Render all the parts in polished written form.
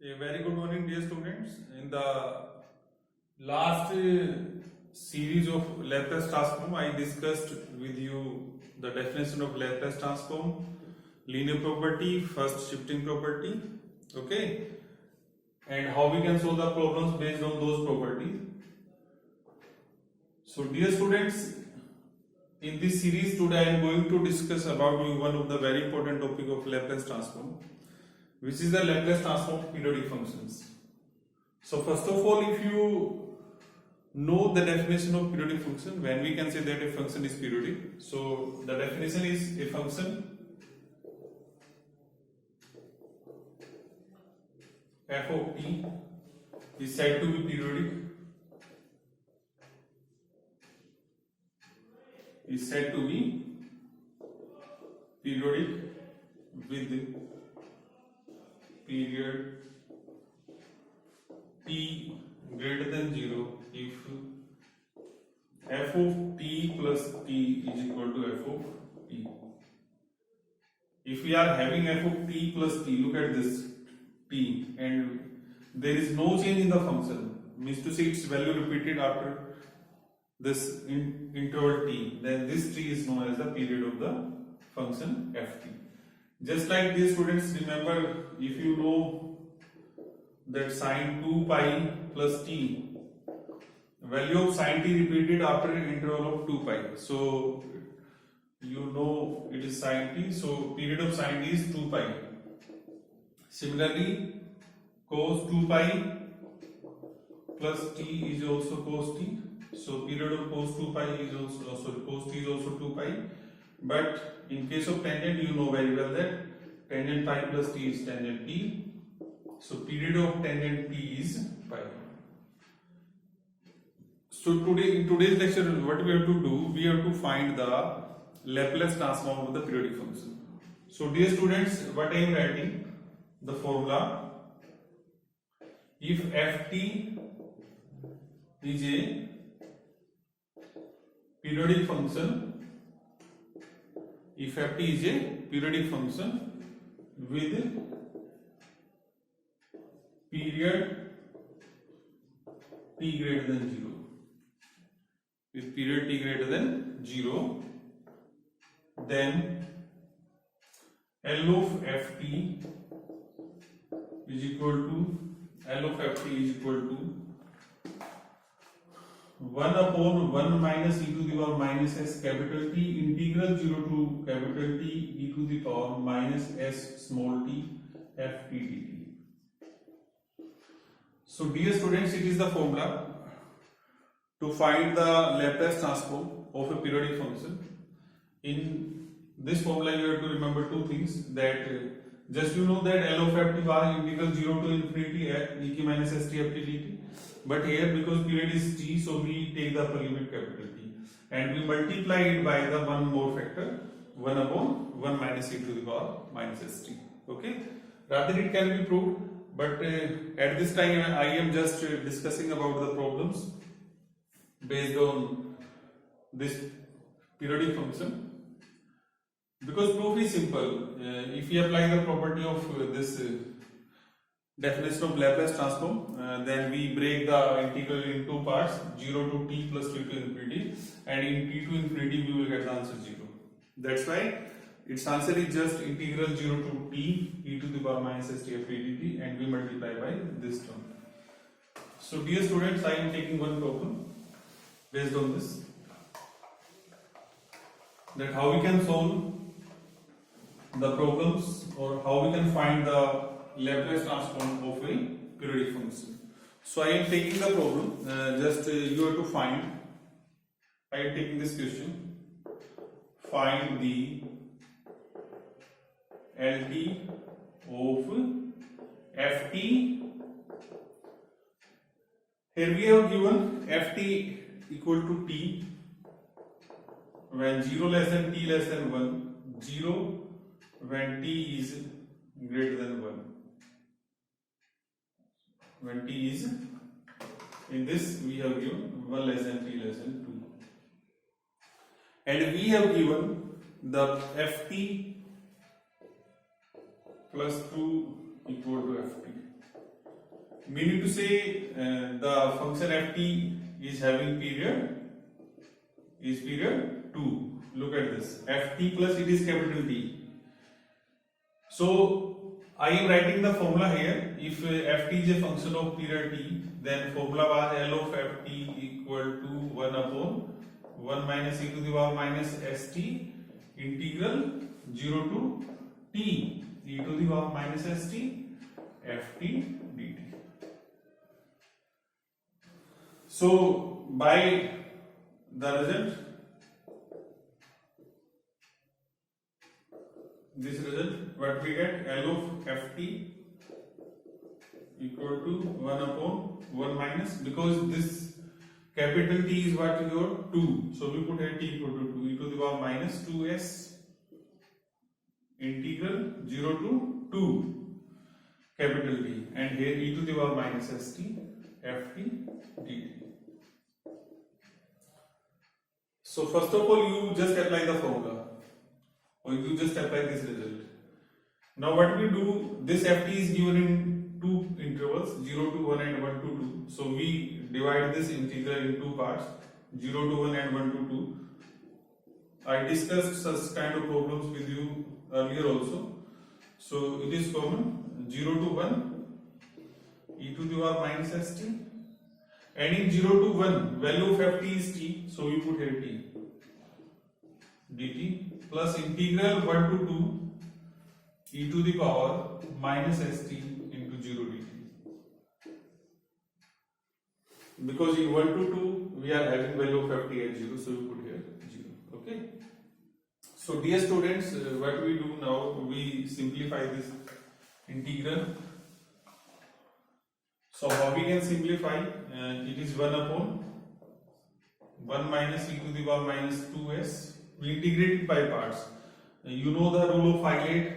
A very good morning, dear students. In the last series of Laplace transform, I discussed with you the definition of Laplace transform, linear property, first shifting property, okay, and how we can solve the problems based on those properties. So, dear students, in this series today I am going to discuss about you one of the very important topic of Laplace transform, which is the Laplace transform of periodic functions. So first of all, if you know the definition of periodic function, when we can say that a function is periodic, so the definition is a function f of t is said to be periodic, with period t greater than 0 if f of t plus t is equal to f of t. If we are having f of t plus t, look at this t, and there is no change in the function, means to say its value repeated after this interval t, then this t is known as the period of the function ft. Just like these students, remember, if you know that sine 2 pi plus t, value of sine t repeated after an interval of 2 pi, so you know it is sine t, so period of sine t is 2 pi. Similarly, cos 2 pi plus t is also cos t, so period of cos 2 pi is also cos t is also 2 pi. But in case of tangent, you know very well that tangent pi plus t is tangent t, so period of tangent t is pi. So in today's lecture, what we have to do, we have to find the Laplace transform of the periodic function. So dear students, what I am writing, the formula, if ft is a periodic function, if ft is a periodic function with period t greater than 0, with period t greater than 0, then L of ft is equal to 1 upon 1 minus e to the power minus s capital T integral 0 to capital T e to the power minus s small t f t dt. So dear students, it is the formula to find the Laplace transform of a periodic function. In this formula you have to remember two things, that just you know that L of ft was integral 0 to infinity e k minus s t f t dt. But here, because period is t, so we take the upper limit capital T and we multiply it by the one more factor, 1 upon 1 minus e to the power minus st. Okay, rather it can be proved, but at this time I am just discussing about the problems based on this periodic function, because proof is simple. If we apply the property of this definition of Laplace transform, then we break the integral in two parts, 0 to t plus t to infinity, and in t to infinity we will get the answer 0. That's why its answer is just integral 0 to t e to the power minus s t f t dt, and we multiply by this term. So dear students, I am taking one problem based on this, that how we can solve the problems or how we can find the Laplace transform of a periodic function. So I am taking the problem, just you have to find, I am taking this question, find the LT of ft. Here we have given ft equal to t when 0 less than t less than 1, 0 when t is greater than 1. When t is, in this we have given 1 less than 3 less than 2, and we have given the ft plus 2 equal to ft. meaning to say the function ft is having period 2. Look at this, ft plus it is capital T. So I am writing the formula here. If ft is a function of period t, then formula was L of ft equal to 1 upon 1 minus e to the power minus st integral 0 to t e to the power minus st ft dt. So by the result, this result, what we get, L of ft equal to 1 upon 1 minus, because this capital T is what, your 2, so we put here t equal to 2 e to the power minus 2s integral 0 to 2 capital T, and here e to the power minus st ft dt. So first of all, you just apply the formula, or you just apply this result. Now what we do, this ft is given in two intervals, 0 to 1 and 1 to 2. So we divide this integral in two parts, 0 to 1 and 1 to 2. I discussed such kind of problems with you earlier also. So it is common, 0 to 1 e to the power minus st, and in 0 to 1 value of ft is t, so we put here t dt plus integral 1 to 2 e to the power minus st into 0 dt. Because in 1 to 2 we are having value of ft at 0, so we put here 0. Okay. So dear students, what we do now, we simplify this integral. So how we can simplify? It is 1 upon 1 minus e to the power minus 2s. We integrate it by parts. You know the rule of Hilate.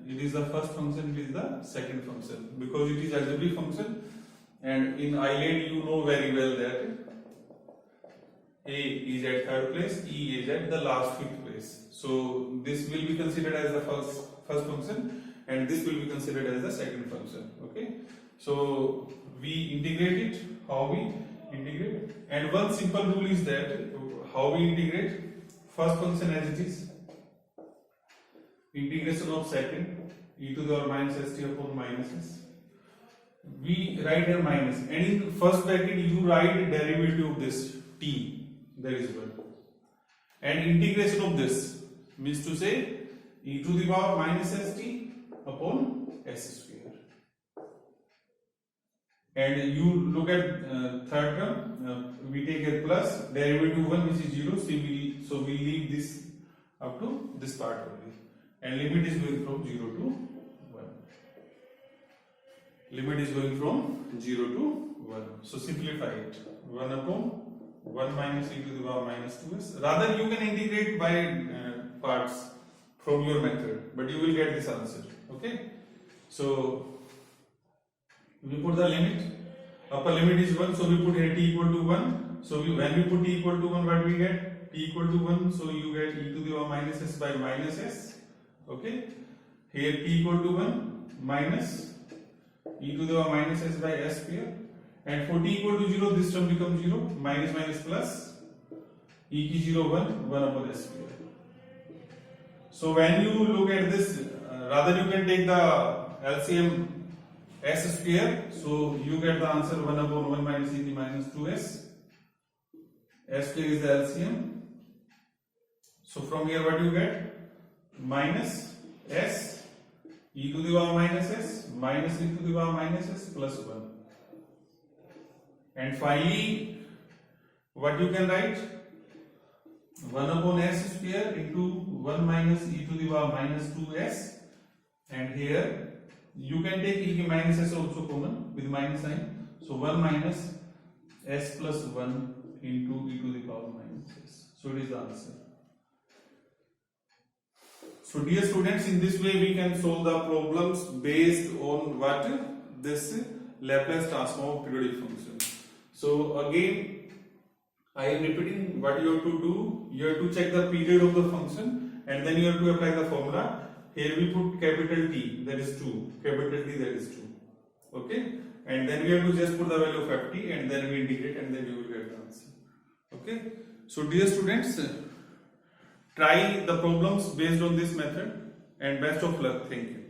It is the first function, it is the second function, because it is algebraic function, and in Hilate you know very well that a is at third place, e is at the last fifth place. So this will be considered as the first function, and this will be considered as the second function. Okay. So we integrate it. How we integrate? And one simple rule is that how we integrate first function as it is, integration of second e to the power minus st upon minus s. We write here minus, and in first bracket you write derivative of this t, there is 1, and integration of this means to say e to the power minus st upon s square. And you look at third term, we take a plus derivative 1 which is 0, so we leave this up to this part only, and limit is going from 0 to 1. Limit is going from 0 to 1. So simplify it, 1 upon 1 minus e to the power minus 2s. Rather you can integrate by parts from your method, but you will get this answer. Okay. So we put the limit, upper limit is 1, so we put here t equal to 1. So when we put t equal to 1, what we get? T equal to 1, so you get e to the power minus s by minus s. Okay. Here t equal to 1 minus e to the power minus s by s square, and for t equal to 0, this term becomes 0, minus minus plus e ki 0 1 upon s square. So when you look at this, rather you can take the LCM s square, so you get the answer 1 upon 1 minus e to minus 2s. S square is the LCM. So from here what you get? Minus s e to the power minus s minus e to the power minus s plus 1. And finally, what you can write? 1 upon s square into 1 minus e to the power minus 2s, and here you can take e minus s also common with minus sign. So 1 minus s plus 1 into e to the power minus s. So it is the answer. So dear students, in this way we can solve the problems based on what? This Laplace transform of periodic function. So again, I am repeating what you have to do. You have to check the period of the function, and then you have to apply the formula. Here we put capital T, that is 2, capital T, that is 2. Okay, and then we have to just put the value of ft and then we integrate and then you will get the answer. Okay, so dear students, try the problems based on this method and best of luck. Thank you.